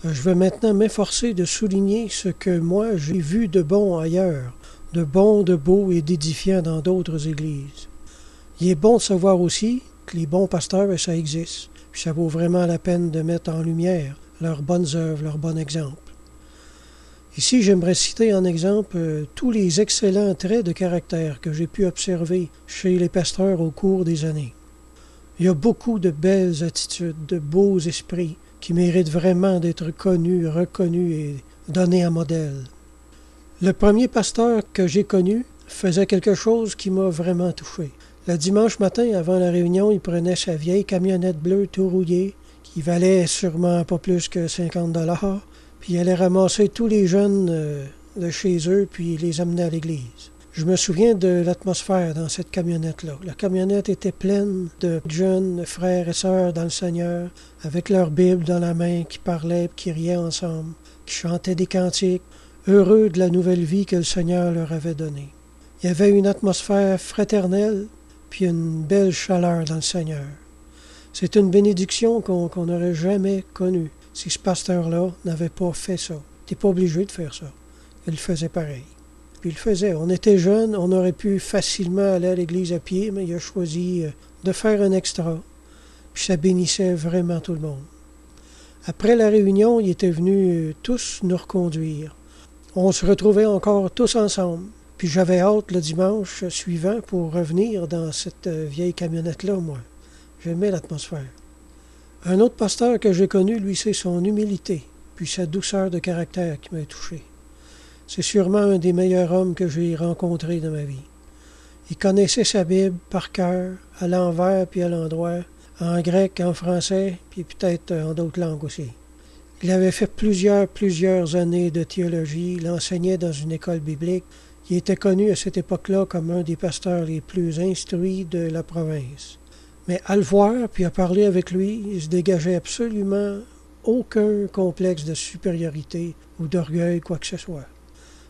Je vais maintenant m'efforcer de souligner ce que moi j'ai vu de bon ailleurs, de bon, de beau et d'édifiant dans d'autres églises. Il est bon de savoir aussi que les bons pasteurs, ça existe, puis ça vaut vraiment la peine de mettre en lumière leurs bonnes œuvres, leurs bons exemples. Ici, j'aimerais citer en exemple tous les excellents traits de caractère que j'ai pu observer chez les pasteurs au cours des années. Il y a beaucoup de belles attitudes, de beaux esprits qui méritent vraiment d'être connus, reconnus et donnés en modèle. Le premier pasteur que j'ai connu faisait quelque chose qui m'a vraiment touché. Le dimanche matin, avant la réunion, il prenait sa vieille camionnette bleue tout rouillée, qui valait sûrement pas plus que 50$, puis il allait ramasser tous les jeunes de chez eux, puis les amener à l'église. Je me souviens de l'atmosphère dans cette camionnette-là. La camionnette était pleine de jeunes frères et sœurs dans le Seigneur, avec leur Bible dans la main, qui parlaient, qui riaient ensemble, qui chantaient des cantiques, heureux de la nouvelle vie que le Seigneur leur avait donnée. Il y avait une atmosphère fraternelle, puis une belle chaleur dans le Seigneur. C'est une bénédiction qu'on n'aurait jamais connue si ce pasteur-là n'avait pas fait ça. Tu n'es pas obligé de faire ça. Il faisait pareil. Puis il le faisait. On était jeunes, on aurait pu facilement aller à l'église à pied, mais il a choisi de faire un extra. Puis ça bénissait vraiment tout le monde. Après la réunion, il était venu tous nous reconduire. On se retrouvait encore tous ensemble. Puis j'avais hâte le dimanche suivant pour revenir dans cette vieille camionnette-là, moi. J'aimais l'atmosphère. Un autre pasteur que j'ai connu, lui, c'est son humilité, puis sa douceur de caractère qui m'a touché. C'est sûrement un des meilleurs hommes que j'ai rencontrés dans ma vie. Il connaissait sa Bible par cœur, à l'envers puis à l'endroit, en grec, en français, puis peut-être en d'autres langues aussi. Il avait fait plusieurs années de théologie, il enseignait dans une école biblique. Il était connu à cette époque-là comme un des pasteurs les plus instruits de la province. Mais à le voir, puis à parler avec lui, il se dégageait absolument aucun complexe de supériorité ou d'orgueil, quoi que ce soit.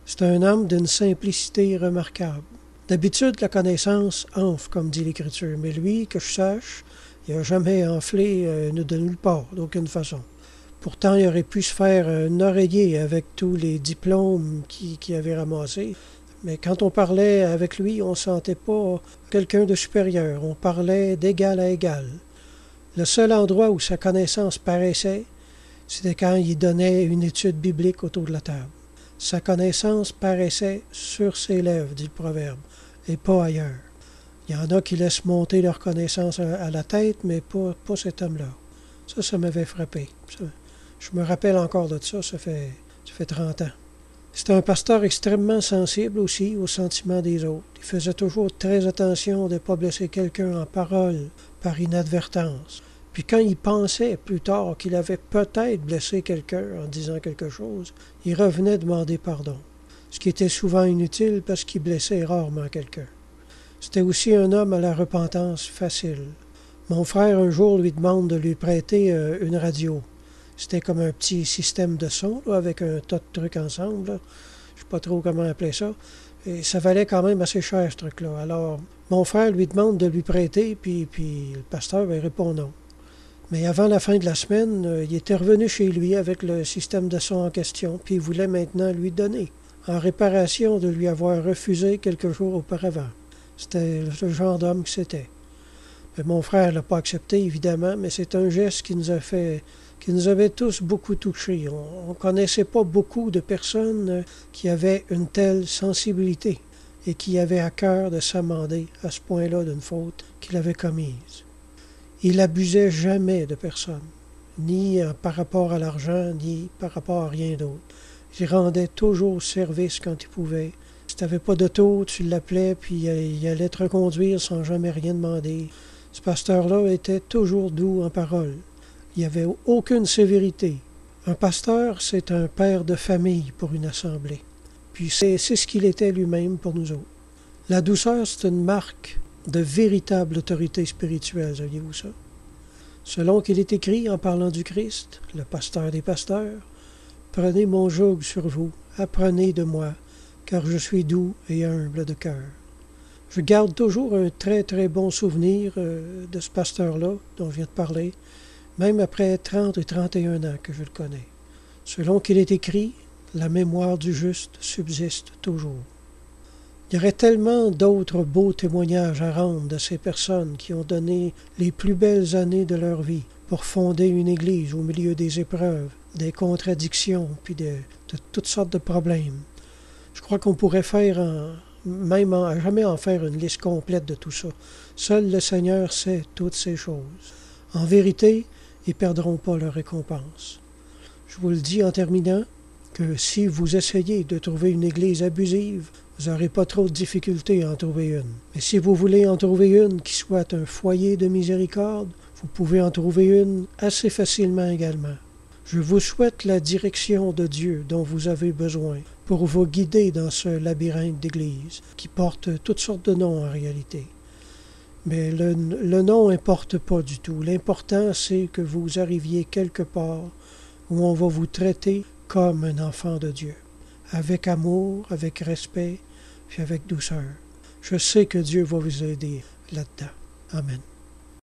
C'est un homme d'une simplicité remarquable. D'habitude, la connaissance enfle, comme dit l'Écriture, mais lui, que je sache, il n'a jamais enflé de nulle part, d'aucune façon. Pourtant, il aurait pu se faire un oreiller avec tous les diplômes qu'il avait ramassés. Mais quand on parlait avec lui, on ne sentait pas quelqu'un de supérieur. On parlait d'égal à égal. Le seul endroit où sa connaissance paraissait, c'était quand il donnait une étude biblique autour de la table. Sa connaissance paraissait sur ses lèvres, dit le proverbe, et pas ailleurs. Il y en a qui laissent monter leur connaissance à la tête, mais pas cet homme-là. Ça m'avait frappé. Je me rappelle encore de ça fait 30 ans. C'était un pasteur extrêmement sensible aussi aux sentiments des autres. Il faisait toujours très attention de ne pas blesser quelqu'un en parole, par inadvertance. Puis quand il pensait plus tard qu'il avait peut-être blessé quelqu'un en disant quelque chose, il revenait demander pardon, ce qui était souvent inutile parce qu'il blessait rarement quelqu'un. C'était aussi un homme à la repentance facile. Mon frère un jour lui demande de lui prêter une radio. C'était comme un petit système de son là, avec un tas de trucs ensemble. Là. Je ne sais pas trop comment appeler ça. Et ça valait quand même assez cher, ce truc-là. Alors, mon frère lui demande de lui prêter, puis le pasteur répond non. Mais avant la fin de la semaine, il était revenu chez lui avec le système de son en question, puis il voulait maintenant lui donner, en réparation de lui avoir refusé quelques jours auparavant. C'était le genre d'homme que c'était. Mais mon frère ne l'a pas accepté, évidemment, mais c'est un geste qui nous avait tous beaucoup touchés. On ne connaissait pas beaucoup de personnes qui avaient une telle sensibilité et qui avaient à cœur de s'amender à ce point-là d'une faute qu'il avait commise. Il n'abusait jamais de personne, ni par rapport à l'argent, ni par rapport à rien d'autre. Il rendait toujours service quand il pouvait. Si tu n'avais pas d'auto, tu l'appelais, puis il allait te reconduire sans jamais rien demander. Ce pasteur-là était toujours doux en parole. Il n'y avait aucune sévérité. Un pasteur, c'est un père de famille pour une assemblée. Puis c'est ce qu'il était lui-même pour nous autres. La douceur, c'est une marque de véritable autorité spirituelle, saviez-vous ça? Selon qu'il est écrit en parlant du Christ, le pasteur des pasteurs, « Prenez mon joug sur vous, apprenez de moi, car je suis doux et humble de cœur. » Je garde toujours un très bon souvenir de ce pasteur-là dont je viens de parler, même après 30 et 31 ans que je le connais. Selon qu'il est écrit, la mémoire du juste subsiste toujours. Il y aurait tellement d'autres beaux témoignages à rendre de ces personnes qui ont donné les plus belles années de leur vie pour fonder une église au milieu des épreuves, des contradictions, puis de toutes sortes de problèmes. Je crois qu'on pourrait faire, jamais en faire une liste complète de tout ça. Seul le Seigneur sait toutes ces choses. En vérité, ils ne perdront pas leur récompense. Je vous le dis en terminant, que si vous essayez de trouver une église abusive, vous n'aurez pas trop de difficultés à en trouver une. Mais si vous voulez en trouver une qui soit un foyer de miséricorde, vous pouvez en trouver une assez facilement également. Je vous souhaite la direction de Dieu dont vous avez besoin pour vous guider dans ce labyrinthe d'églises qui porte toutes sortes de noms en réalité. Mais le nom n'importe pas du tout. L'important, c'est que vous arriviez quelque part où on va vous traiter comme un enfant de Dieu, avec amour, avec respect, puis avec douceur. Je sais que Dieu va vous aider là-dedans. Amen.